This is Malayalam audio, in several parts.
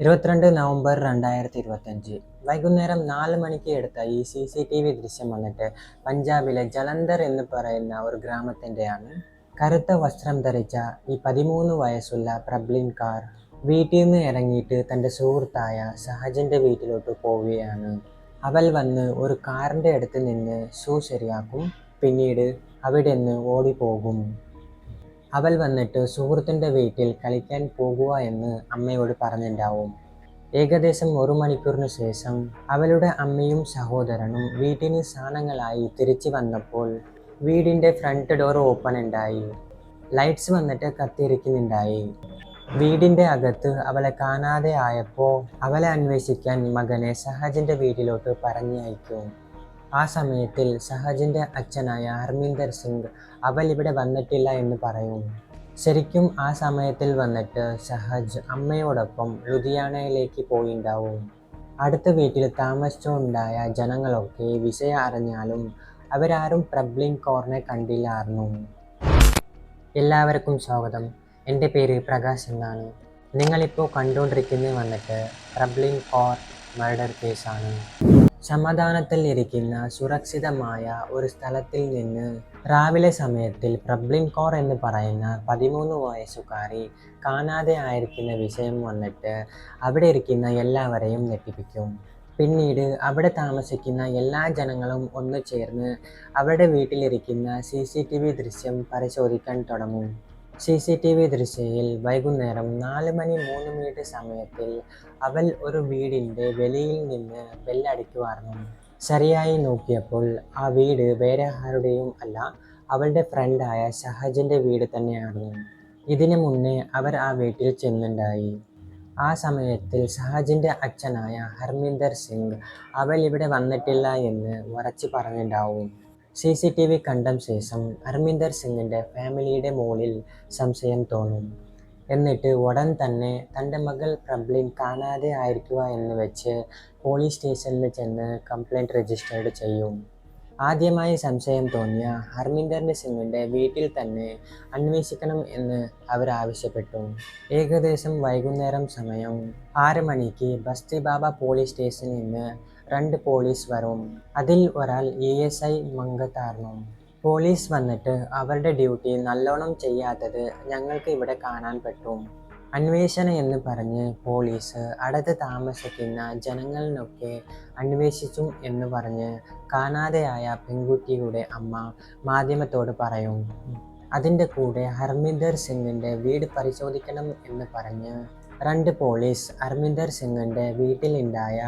22 നവംബർ 2025 വൈകുന്നേരം 4 മണിക്ക് എടുത്ത ഈ CCTV ദൃശ്യം വന്നിട്ട് പഞ്ചാബിലെ ജലന്ധർ എന്ന് പറയുന്ന ഒരു ഗ്രാമത്തിൻ്റെയാണ്. കറുത്ത വസ്ത്രം ധരിച്ച ഈ 13 വയസ്സുള്ള പ്രബ്ലിൻ കാർ വീട്ടിൽ നിന്ന് ഇറങ്ങിയിട്ട് തൻ്റെ സുഹൃത്തായ സഹജിൻ്റെ വീട്ടിലോട്ട് പോവുകയാണ്. അവൾ വന്ന് ഒരു കാറിൻ്റെ അടുത്ത് നിന്ന് ഷൂ ശരിയാക്കും. പിന്നീട് അവിടെ നിന്ന് ഓടിപ്പോകും. അവൾ വന്നിട്ട് സുഹൃത്തിൻ്റെ വീട്ടിൽ കളിക്കാൻ പോകുക എന്ന് അമ്മയോട് പറഞ്ഞിട്ടുണ്ടാവും. ഏകദേശം 1 മണിക്കൂറിന് ശേഷം അവളുടെ അമ്മയും സഹോദരനും വീട്ടിന് സാധനങ്ങളായി തിരിച്ചു വന്നപ്പോൾ വീടിൻ്റെ ഫ്രണ്ട് ഡോർ ഓപ്പൺ ഉണ്ടായി. ലൈറ്റ്സ് വന്നിട്ട് കത്തിയിരിക്കുന്നുണ്ടായി. വീടിൻ്റെ അകത്ത് അവളെ കാണാതെ ആയപ്പോൾ അവളെ അന്വേഷിക്കാൻ മകനെ സഹജിൻ്റെ വീട്ടിലോട്ട് പറഞ്ഞയക്കും. ആ സമയത്തിൽ സഹജിൻ്റെ അച്ഛനായ ഹർമീന്ദർ സിംഗ് അവൾ ഇവിടെ വന്നിട്ടില്ല എന്ന് പറയും. ശരിക്കും ആ സമയത്തിൽ വന്നിട്ട് സഹജ് അമ്മയോടൊപ്പം ലുധിയാനയിലേക്ക് പോയിണ്ടാവും. അടുത്ത വീട്ടിൽ താമസിച്ചുണ്ടായ ജനങ്ങളൊക്കെ വിഷയം അറിഞ്ഞാലും അവരാരും പ്രബ്ലിൻ കൗറിനെ കണ്ടില്ലായിരുന്നു. എല്ലാവർക്കും സ്വാഗതം. എൻ്റെ പേര് പ്രകാശ് എന്നാണ്. നിങ്ങളിപ്പോൾ കണ്ടുകൊണ്ടിരിക്കുന്നത് വന്നിട്ട് പ്രബ്ലിൻ കൗർ മർഡർ കേസാണ്. സമാധാനത്തിൽ ഇരിക്കുന്ന സുരക്ഷിതമായ ഒരു സ്ഥലത്തിൽ നിന്ന് രാവിലെ സമയത്തിൽ പ്രബ്ലിൻ കൗർ എന്ന് പറയുന്ന 13 വയസ്സുകാരി കാണാതെ ആയിരിക്കുന്ന വിഷയം വന്നിട്ട് അവിടെ ഇരിക്കുന്ന എല്ലാവരെയും ഞെട്ടിപ്പിക്കും. പിന്നീട് അവിടെ താമസിക്കുന്ന എല്ലാ ജനങ്ങളും ഒന്നു ചേർന്ന് അവരുടെ വീട്ടിലിരിക്കുന്ന CCTV ദൃശ്യം പരിശോധിക്കാൻ തുടങ്ങും. CCTV ദൃശ്യയിൽ വൈകുന്നേരം 4:03 സമയത്തിൽ അവൾ ഒരു വീടിൻ്റെ വെളിയിൽ നിന്ന് ബെല്ലടിക്കുമായിരുന്നു. ശരിയായി നോക്കിയപ്പോൾ ആ വീട് വേറെ ആരുടെയും അല്ല, അവളുടെ ഫ്രണ്ടായ സഹജിൻ്റെ വീട് തന്നെയായിരുന്നു. ഇതിനു മുന്നേ അവർ ആ വീട്ടിൽ ചെന്നുണ്ടായി. ആ സമയത്തിൽ സഹജിൻ്റെ അച്ഛനായ ഹർമീന്ദർ സിംഗ് അവൾ ഇവിടെ വന്നിട്ടില്ല എന്ന് ഉറച്ചു പറഞ്ഞിട്ടുണ്ടാവും. CCTV കണ്ട ശേഷം ഹർമീന്ദർ സിംഗിൻ്റെ ഫാമിലിയുടെ മുകളിൽ സംശയം തോന്നും. എന്നിട്ട് ഉടൻ തന്നെ തൻ്റെ മകൾ പ്രബ്ലിൻ കാണാതെ ആയിരിക്കുക എന്ന് വെച്ച് പോലീസ് സ്റ്റേഷനിൽ ചെന്ന് കംപ്ലൈൻറ്റ് രജിസ്റ്റേർഡ് ചെയ്യും. ആദ്യമായി സംശയം തോന്നിയ ഹർമീന്ദർ സിംഗിൻ്റെ വീട്ടിൽ തന്നെ അന്വേഷിക്കണം എന്ന് അവർ ആവശ്യപ്പെട്ടു. ഏകദേശം വൈകുന്നേരം സമയം 6 മണിക്ക് ബസ്തി ബാബ പോലീസ് സ്റ്റേഷനിൽ നിന്ന് 2 പോലീസ് വരും. അതിൽ ഒരാൾ ASI മംഗത്തായിരുന്നു. പോലീസ് വന്നിട്ട് അവരുടെ ഡ്യൂട്ടി നല്ലോണം ചെയ്യാത്തത് ഞങ്ങൾക്ക് ഇവിടെ കാണാൻ പറ്റും. അന്വേഷണം എന്ന് പറഞ്ഞ് പോലീസ് അടുത്ത് താമസിക്കുന്ന ജനങ്ങളിനൊക്കെ അന്വേഷിച്ചു എന്ന് പറഞ്ഞ് കാണാതെയായ പെൺകുട്ടിയുടെ അമ്മ മാധ്യമത്തോട് പറയും. അതിൻ്റെ കൂടെ ഹർമീന്ദർ സിംഗിൻ്റെ വീട് പരിശോധിക്കണം എന്ന് പറഞ്ഞ് 2 പോലീസ് ഹർമീന്ദർ സിംഗിൻ്റെ വീട്ടിലുണ്ടായ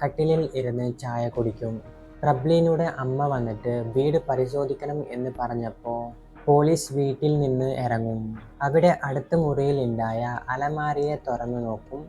കട്ടിലിൽ ഇരുന്ന് ചായ കുടിക്കും. പ്രബ്ലിനുടെ അമ്മ വന്നിട്ട് വീട് പരിശോധിക്കണം എന്ന് പറഞ്ഞപ്പോൾ പോലീസ് വീട്ടിൽ നിന്ന് ഇറങ്ങും. അവിടെ അടുത്ത മുറിയിൽ ഉണ്ടായ അലമാരിയെ തുറന്നു നോക്കും.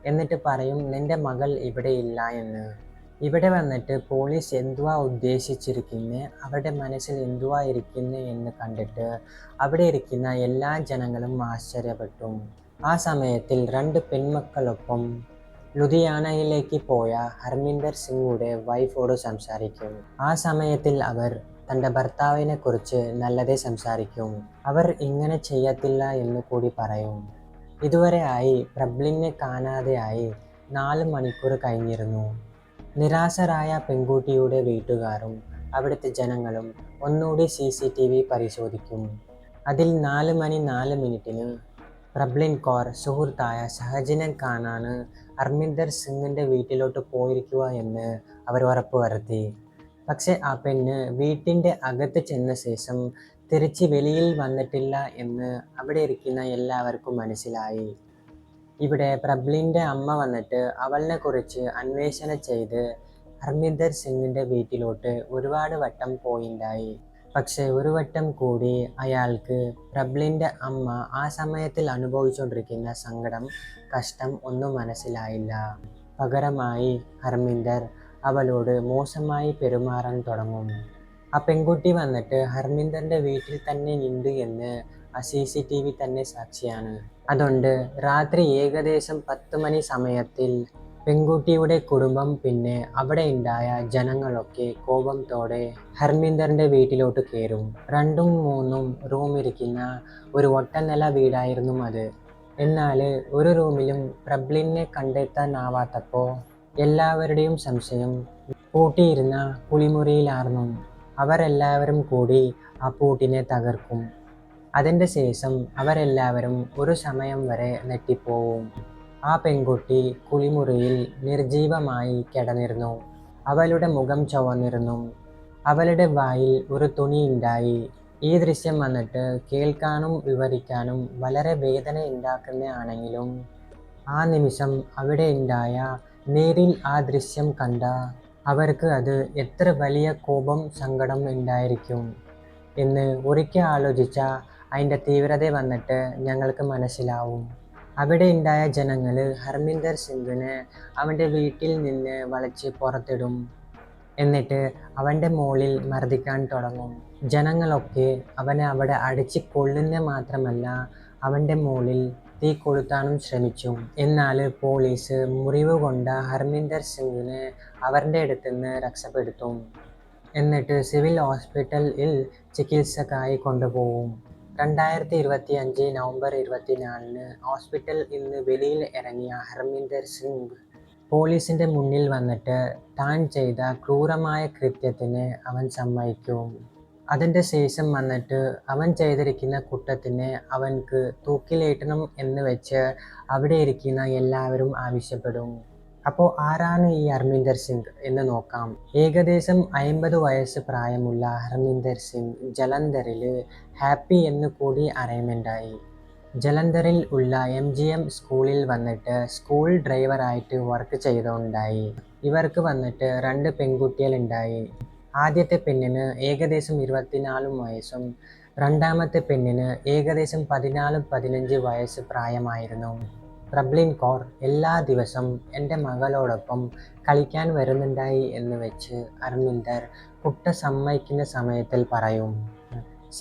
എന്നിട്ട് പറയും, നിൻ്റെ മകൾ ഇവിടെ ഇല്ല എന്ന്. ഇവിടെ വന്നിട്ട് പോലീസ് എന്തുവാ ഉദ്ദേശിച്ചിരിക്കുന്നത്, അവരുടെ മനസ്സിൽ എന്തുവാ ഇരിക്കുന്നത് എന്ന് കണ്ടിട്ട് അവിടെ ഇരിക്കുന്ന എല്ലാ ജനങ്ങളും ആശ്ചര്യപ്പെട്ടു. ആ സമയത്തിൽ 2 പെൺമക്കളൊപ്പം ലുധിയാനയിലേക്ക് പോയ ഹർമീന്ദർ സിംഗുടെ വൈഫോട് സംസാരിക്കും. ആ സമയത്തിൽ അവർ തൻ്റെ ഭർത്താവിനെ കുറിച്ച് നല്ലതേ സംസാരിക്കും. അവർ ഇങ്ങനെ ചെയ്യത്തില്ല എന്ന് കൂടി പറയും. ഇതുവരെ ആയി പ്രബ്ലിനെ കാണാതെയായി 4 മണിക്കൂർ കഴിഞ്ഞിരുന്നു. നിരാശരായ പെൺകുട്ടിയുടെ വീട്ടുകാരും അവിടുത്തെ ജനങ്ങളും ഒന്നുകൂടി CCTV പരിശോധിക്കും. അതിൽ 4:04 പ്രബ്ലിൻ കൗർ സുഹൃത്തായ സഹജിനെ കാണാൻ ഹർമീന്ദർ സിംഗിൻ്റെ വീട്ടിലോട്ട് പോയിരിക്കുക എന്ന് അവർ ഉറപ്പുവരുത്തി. പക്ഷേ ആ പെണ്ണ് വീട്ടിൻ്റെ അകത്ത് ചെന്ന ശേഷം തിരിച്ച് വെളിയിൽ വന്നിട്ടില്ല എന്ന് അവിടെ ഇരിക്കുന്ന എല്ലാവർക്കും മനസ്സിലായി. ഇവിടെ പ്രബ്ലിൻ്റെ അമ്മ വന്നിട്ട് അവളിനെ കുറിച്ച് അന്വേഷണം ചെയ്ത് ഹർമീന്ദർ സിംഗിൻ്റെ വീട്ടിലോട്ട് ഒരുപാട് വട്ടം പോയിണ്ടായി. പക്ഷേ ഒരു വട്ടം കൂടി അയാൾക്ക് പ്രബ്ലിൻ്റെ അമ്മ ആ സമയത്തിൽ അനുഭവിച്ചുകൊണ്ടിരിക്കുന്ന സങ്കടം, കഷ്ടം ഒന്നും മനസ്സിലായില്ല. പകരമായി ഹർമീന്ദർ അവളോട് മോശമായി പെരുമാറാൻ തുടങ്ങും. ആ പെൺകുട്ടി വന്നിട്ട് ഹർമീന്ദറിൻ്റെ വീട്ടിൽ തന്നെ ഉണ്ട് എന്ന് ആ CCTV തന്നെ സാക്ഷിയാണ്. അതുകൊണ്ട് രാത്രി ഏകദേശം 10 മണി സമയത്തിൽ പെൺകുട്ടിയുടെ കുടുംബം പിന്നെ അവിടെ ഉണ്ടായ ജനങ്ങളൊക്കെ കോപത്തോടെ ഹർമീന്ദറിൻ്റെ വീട്ടിലോട്ട് കയറും. 2ഉം 3ഉം റൂം ഇരിക്കുന്ന ഒരു ഒറ്റനില വീടായിരുന്നു അത്. എന്നാൽ ഒരു റൂമിലും പ്രബ്ലിനെ കണ്ടെത്താനാവാത്തപ്പോൾ എല്ലാവരുടെയും സംശയം പൂട്ടിയിരുന്ന കുളിമുറിയിലായിരുന്നു. അവരെല്ലാവരും കൂടി ആ പൂട്ടിനെ തകർക്കും. അതിൻ്റെ ശേഷം അവരെല്ലാവരും ഒരു സമയം വരെ നെട്ടിപ്പോവും. ആ പെൺകുട്ടി കുളിമുറിയിൽ നിർജീവമായി കിടന്നിരുന്നു. അവളുടെ മുഖം ചുവന്നിരുന്നു. അവളുടെ വായിൽ ഒരു തുണിയുണ്ടായി. ഈ ദൃശ്യം വന്നിട്ട് കേൾക്കാനും വിവരിക്കാനും വളരെ വേദന ഉണ്ടാക്കുന്നതാണെങ്കിലും ആ നിമിഷം അവിടെ ഉണ്ടായ നേരിൽ ആ ദൃശ്യം കണ്ട അവർക്ക് അത് എത്ര വലിയ കോപം സങ്കടം ഉണ്ടായിരിക്കും എന്ന് ഒരിക്കൽ ആലോചിച്ചാൽ അതിൻ്റെ തീവ്രത വന്നിട്ട് ഞങ്ങൾക്ക് മനസ്സിലാവും. അവിടെ ഉണ്ടായ ജനങ്ങൾ ഹർമിന്ദർ സിംഗിനെ അവൻ്റെ വീട്ടിൽ നിന്ന് വളച്ച് പുറത്തിടും. എന്നിട്ട് അവൻ്റെ മുകളിൽ മർദ്ദിക്കാൻ തുടങ്ങും. ജനങ്ങളൊക്കെ അവനെ അവിടെ അടിച്ച് കൊല്ലുന്ന മാത്രമല്ല അവൻ്റെ മുകളിൽ തീ കൊളുത്താനും ശ്രമിച്ചു. എന്നാൽ പോലീസ് മുറിവ് കൊണ്ട ഹർമിന്ദർ സിംഗിനെ അവരുടെ അടുത്തുനിന്ന് രക്ഷപ്പെടുത്തും. എന്നിട്ട് സിവിൽ ഹോസ്പിറ്റലിൽ ചികിത്സക്കായി കൊണ്ടുപോകും. 2025 നവംബർ 24 ഹോസ്പിറ്റലിൽ നിന്ന് വെളിയിൽ ഇറങ്ങിയ ഹർമിന്ദർ സിംഗ് പോലീസിൻ്റെ മുന്നിൽ വന്നിട്ട് താൻ ചെയ്ത ക്രൂരമായ കൃത്യത്തിന് അവൻ സമ്മതിക്കും. അതിൻ്റെ ശേഷം വന്നിട്ട് അവൻ ചെയ്തിരിക്കുന്ന കുറ്റത്തിന് അവൻക്ക് തൂക്കിലേറ്റണം എന്ന് വെച്ച് അവിടെ ഇരിക്കുന്ന എല്ലാവരും ആവശ്യപ്പെടും. അപ്പോൾ ആരാണ് ഈ ഹർമിന്ദർ സിംഗ് എന്ന് നോക്കാം. ഏകദേശം 50 വയസ്സ് പ്രായമുള്ള ഹർമിന്ദർ സിംഗ് ജലന്ധറിൽ ഹാപ്പി എന്ന് കൂടി അറിയുന്നുണ്ടായി. ജലന്ധറിൽ ഉള്ള MGM സ്കൂളിൽ വന്നിട്ട് സ്കൂൾ ഡ്രൈവറായിട്ട് വർക്ക് ചെയ്തുണ്ടായി. ഇവർക്ക് വന്നിട്ട് 2 പെൺകുട്ടികളുണ്ടായി. ആദ്യത്തെ പെണ്ണിന് ഏകദേശം 24 വയസ്സും രണ്ടാമത്തെ പെണ്ണിന് ഏകദേശം 14-15 വയസ്സ് പ്രായമായിരുന്നു. പ്രബ്ലിൻ കൗർ എല്ലാ ദിവസം എൻ്റെ മകളോടൊപ്പം കളിക്കാൻ വരുന്നുണ്ടായി എന്ന് വെച്ച് ഹർമിന്ദർ കുട്ട സമ്മതിക്കുന്ന സമയത്തിൽ പറയും.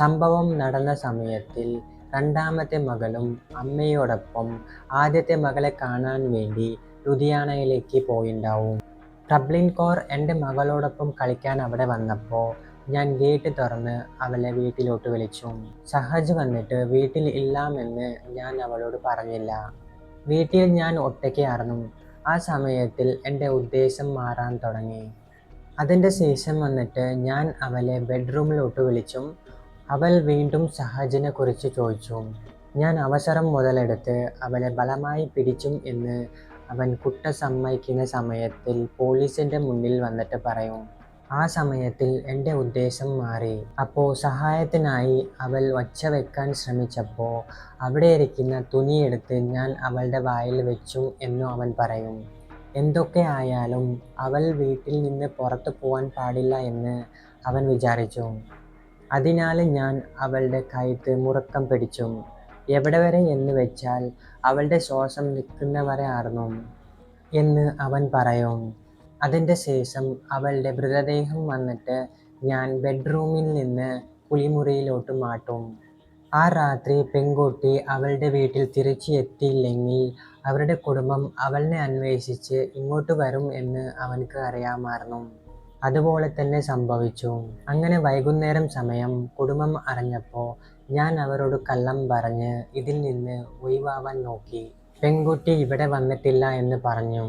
സംഭവം നടന്ന സമയത്തിൽ രണ്ടാമത്തെ മകളും അമ്മയോടൊപ്പം ആദ്യത്തെ മകളെ കാണാൻ വേണ്ടി ലുധിയാനയിലേക്ക് പോയിണ്ടാവും. പ്രബ്ലിൻ കൗർ എൻ്റെ മകളോടൊപ്പം കളിക്കാൻ അവിടെ വന്നപ്പോൾ ഞാൻ ഗേറ്റ് തുറന്ന് അവളെ വീട്ടിലോട്ട് വിളിച്ചു. സഹജ് വന്നിട്ട് വീട്ടിൽ ഇല്ലാമെന്ന് ഞാൻ അവളോട് പറഞ്ഞില്ല. വീട്ടിൽ ഞാൻ ഒറ്റയ്ക്കായിരുന്നു. ആ സമയത്തിൽ എൻ്റെ ഉദ്ദേശം മാറാൻ തുടങ്ങി. അതിൻ്റെ ശേഷം വന്നിട്ട് ഞാൻ അവളെ ബെഡ്റൂമിലോട്ട് വിളിച്ചും അവൾ വീണ്ടും സഹജിനെ കുറിച്ച് ചോദിച്ചു. ഞാൻ അവസരം മുതലെടുത്ത് അവളെ ബലമായി പിടിച്ചും എന്ന് അവൻ കുട്ട സമ്മതിക്കുന്ന സമയത്തിൽ പോലീസിൻ്റെ മുന്നിൽ വന്നിട്ട് പറയും. ആ സമയത്തിൽ എൻ്റെ ഉദ്ദേശം മാറി. അപ്പോൾ സഹായത്തിനായി അവൾ ഒച്ച വെക്കാൻ ശ്രമിച്ചപ്പോൾ അവിടെ ഇരിക്കുന്ന തുണിയെടുത്ത് ഞാൻ അവളുടെ വായിൽ വെച്ചു എന്നു അവൻ പറയും. എന്തൊക്കെ ആയാലും അവൾ വീട്ടിൽ നിന്ന് പുറത്തു പോകാൻ പാടില്ല എന്ന് അവൻ വിചാരിച്ചു. അതിനാൽ ഞാൻ അവളുടെ കഴുത്ത് മുറുക്കം പിടിച്ചു. എവിടെ വരെ എന്ന് വെച്ചാൽ അവളുടെ ശ്വാസം നിൽക്കുന്നവരെ ആയിരുന്നു എന്ന് അവൻ പറയും. അതിൻ്റെ ശേഷം അവളുടെ മൃതദേഹം വന്നിട്ട് ഞാൻ ബെഡ്റൂമിൽ നിന്ന് കുളിമുറിയിലോട്ട് മാറ്റും. ആ രാത്രി പെൺകുട്ടി അവളുടെ വീട്ടിൽ തിരിച്ചു എത്തിയില്ലെങ്കിൽ അവരുടെ കുടുംബം അവളെ അന്വേഷിച്ച് ഇങ്ങോട്ട് വരും എന്ന് അവനക്ക് അറിയാമായിരുന്നു. അതുപോലെ തന്നെ സംഭവിച്ചു. അങ്ങനെ വൈകുന്നേരം സമയം കുടുംബം അറിഞ്ഞപ്പോൾ ഞാൻ അവരോട് കള്ളം പറഞ്ഞ് ഇതിൽ നിന്ന് ഒഴിവാവാൻ നോക്കി. പെൺകുട്ടി ഇവിടെ വന്നിട്ടില്ല എന്ന് പറഞ്ഞു.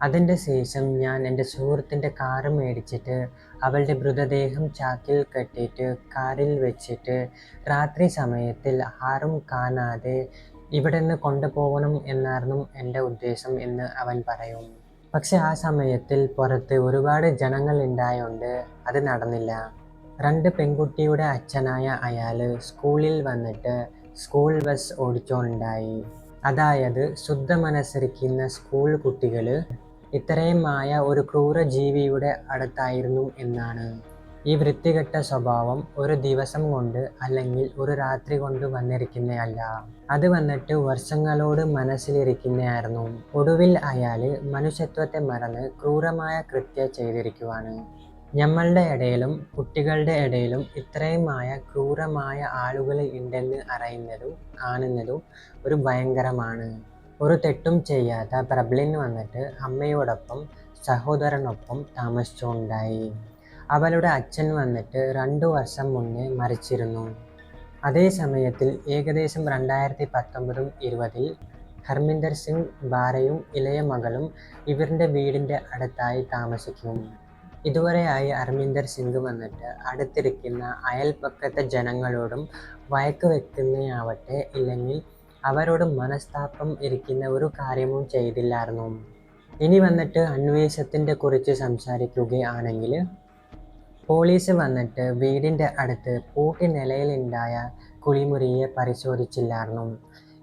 അതിൻ്റെ ശേഷം ഞാൻ എൻ്റെ സുഹൃത്തിൻ്റെ കാറ് മേടിച്ചിട്ട് അവളുടെ മൃതദേഹം ചാക്കിൽ കെട്ടിയിട്ട് കാറിൽ വെച്ചിട്ട് രാത്രി സമയത്തിൽ ആരും കാണാതെ ഇവിടെ നിന്ന് കൊണ്ടുപോകണം എന്നായിരുന്നു എൻ്റെ ഉദ്ദേശം എന്ന് അവൻ പറയും. പക്ഷെ ആ സമയത്തിൽ പുറത്ത് ഒരുപാട് ജനങ്ങൾ ഉണ്ടായോണ്ട് അത് നടന്നില്ല. 2 പെൺകുട്ടിയുടെ അച്ഛനായ അയാൾ സ്കൂളിൽ വന്നിട്ട് സ്കൂൾ ബസ് ഓടിച്ചോണ്ടായി. അതായത് ശുദ്ധ മനസ്സിരിക്കുന്ന സ്കൂൾ കുട്ടികൾ ഇത്രയുമായ ഒരു ക്രൂര ജീവിയുടെ അടുത്തായിരുന്നു എന്നാണ്. ഈ വൃത്തികെട്ട സ്വഭാവം ഒരു ദിവസം കൊണ്ട് അല്ലെങ്കിൽ ഒരു രാത്രി കൊണ്ട് വന്നിരിക്കുന്നതല്ല. അത് വന്നിട്ട് വർഷങ്ങളോട് മനസ്സിലിരിക്കുന്നതായിരുന്നു. ഒടുവിൽ അയാൾ മനുഷ്യത്വത്തെ മറന്ന് ക്രൂരമായ കൃത്യം ചെയ്തിരിക്കുവാണ്. ഞമ്മളുടെ ഇടയിലും കുട്ടികളുടെ ഇടയിലും ഇത്രയുമായ ക്രൂരമായ ആളുകൾ ഉണ്ടെന്ന് അറിയുന്നതും കാണുന്നതും ഒരു ഭയങ്കരമാണ്. ഒരു തെറ്റും ചെയ്യാത്ത പ്രബ്ലിൻ വന്നിട്ട് അമ്മയോടൊപ്പം സഹോദരനൊപ്പം താമസിച്ചുണ്ടായി. അവളുടെ അച്ഛൻ വന്നിട്ട് 2 വർഷം മുന്നേ മരിച്ചിരുന്നു. അതേ സമയത്തിൽ ഏകദേശം 2019-20 ഹർമിന്ദർ സിംഗ് ഭാര്യയും ഇളയ മകളും ഇവരുടെ വീടിൻ്റെ അടുത്തായി താമസിക്കും. ഇതുവരെയായി ഹർമിന്ദർ സിംഗ് വന്നിട്ട് അടുത്തിരിക്കുന്ന അയൽപക്കത്തെ ജനങ്ങളോടും വഴക്ക് വെക്കുന്നയാവട്ടെ ഇല്ലെങ്കിൽ അവരോട് മനസ്താപം ഇരിക്കുന്ന ഒരു കാര്യവും ചെയ്തില്ലായിരുന്നു. ഇനി വന്നിട്ട് അന്വേഷണത്തിൻ്റെ കുറിച്ച് സംസാരിക്കുകയാണെങ്കിൽ പോലീസ് വന്നിട്ട് വീടിൻ്റെ അടുത്ത് പൂട്ടി നിലയിലുണ്ടായ കുളിമുറിയെ പരിശോധിച്ചില്ലായിരുന്നു.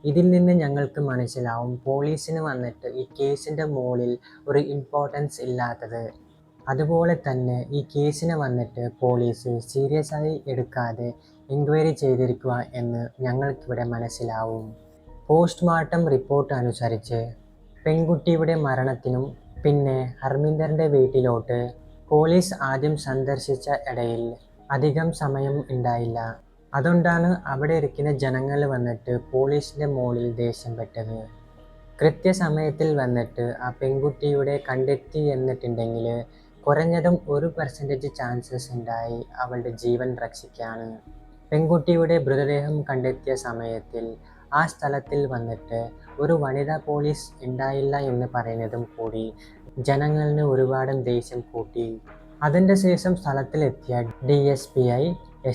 ഇതിൽ നിന്ന് ഞങ്ങൾക്ക് മനസ്സിലാവും പോലീസിന് വന്നിട്ട് ഈ കേസിൻ്റെ മുകളിൽ ഒരു ഇമ്പോർട്ടൻസ് ഇല്ലാത്തത്. അതുപോലെ തന്നെ ഈ കേസിനെ വന്നിട്ട് പോലീസ് സീരിയസ് ആയി എടുക്കാതെ എൻക്വയറി ചെയ്തിരിക്കുക എന്ന് ഞങ്ങൾക്കിവിടെ മനസ്സിലാവും. പോസ്റ്റ്മോർട്ടം റിപ്പോർട്ട് അനുസരിച്ച് പെൺകുട്ടിയുടെ മരണത്തിനും പിന്നെ ഹർമിന്ദറിൻ്റെ വീട്ടിലോട്ട് പോലീസ് ആദ്യം സന്ദർശിച്ച ഇടയിൽ അധികം സമയം ഉണ്ടായില്ല. അതുകൊണ്ടാണ് അവിടെ ഇരിക്കുന്ന ജനങ്ങൾ വന്നിട്ട് പോലീസിൻ്റെ മുകളിൽ ദേഷ്യം പെട്ടത്. കൃത്യസമയത്തിൽ വന്നിട്ട് ആ പെൺകുട്ടിയുടെ കണ്ടെത്തി എന്നിട്ടുണ്ടെങ്കിൽ കുറഞ്ഞതും 1% ചാൻസസ് ഉണ്ടായി അവളുടെ ജീവൻ രക്ഷിക്കാൻ. പെൺകുട്ടിയുടെ മൃതദേഹം കണ്ടെത്തിയ സമയത്തിൽ ആ സ്ഥലത്തിൽ വന്നിട്ട് ഒരു വനിതാ പോലീസ് ഉണ്ടായില്ല എന്ന് പറയുന്നതും കൂടി ജനങ്ങളിന് ഒരുപാട് ദേഷ്യം കൂട്ടി. അതിൻ്റെ ശേഷം സ്ഥലത്തിലെത്തിയ DSPI,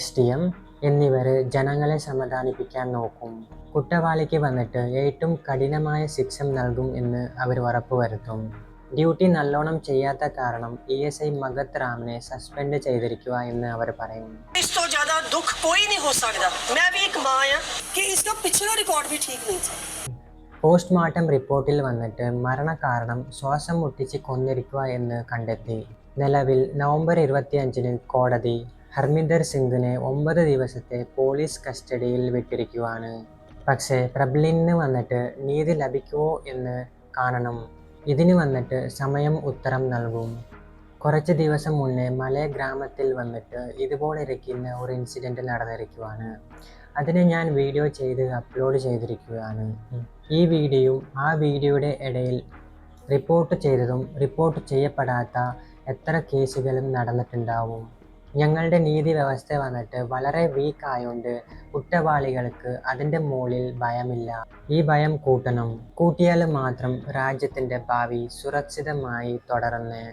STM എന്നിവർ ജനങ്ങളെ സമാധാനിപ്പിക്കാൻ നോക്കും. കുറ്റവാളിക്ക് വന്നിട്ട് ഏറ്റവും കഠിനമായ ശിക്ഷ നൽകും എന്ന് അവർ ഉറപ്പുവരുത്തും. ഡ്യൂട്ടി നല്ലോണം ചെയ്യാത്ത കാരണം ESI മഗത് റാമിനെ സസ്പെൻഡ് ചെയ്തിരിക്കുക എന്ന് അവർ പറയും. പോസ്റ്റ്മോർട്ടം റിപ്പോർട്ടിൽ വന്നിട്ട് മരണകാരണം ശ്വാസം മുട്ടിച്ച് കൊന്നിരിക്കുക എന്ന് കണ്ടെത്തി. നിലവിൽ നവംബർ 25 കോടതി ഹർമിന്ദർ സിംഗിനെ 9 ദിവസത്തെ പോലീസ് കസ്റ്റഡിയിൽ വിട്ടിരിക്കുകയാണ്. പക്ഷേ പ്രബ്ലിന് വന്നിട്ട് നീതി ലഭിക്കുമോ എന്ന് കാണണം. ഇതിന് വന്നിട്ട് സമയം ഉത്തരം നൽകും. കുറച്ച് ദിവസം മുന്നേ മലയ ഗ്രാമത്തിൽ വന്നിട്ട് ഇതുപോലെ ഇരിക്കുന്ന ഒരു ഇൻസിഡൻറ്റ് നടന്നിരിക്കുകയാണ്. അതിനെ ഞാൻ വീഡിയോ ചെയ്ത് അപ്ലോഡ് ചെയ്തിരിക്കുകയാണ്. ഈ വീഡിയോയും ആ വീഡിയോയുടെ ഇടയിൽ റിപ്പോർട്ട് ചെയ്തതും റിപ്പോർട്ട് ചെയ്യപ്പെടാത്ത എത്ര കേസുകളും നടന്നിട്ടുണ്ടാവും. ഞങ്ങളുടെ നീതി വ്യവസ്ഥ വന്നിട്ട് വളരെ വീക്ക് ആയതുകൊണ്ട് കുറ്റവാളികൾക്ക് അതിൻ്റെ മുകളിൽ ഭയമില്ല. ഈ ഭയം കൂട്ടണം. കൂട്ടിയാൽ മാത്രം രാജ്യത്തിൻ്റെ ഭാവി സുരക്ഷിതമായി തുടരുന്നേ.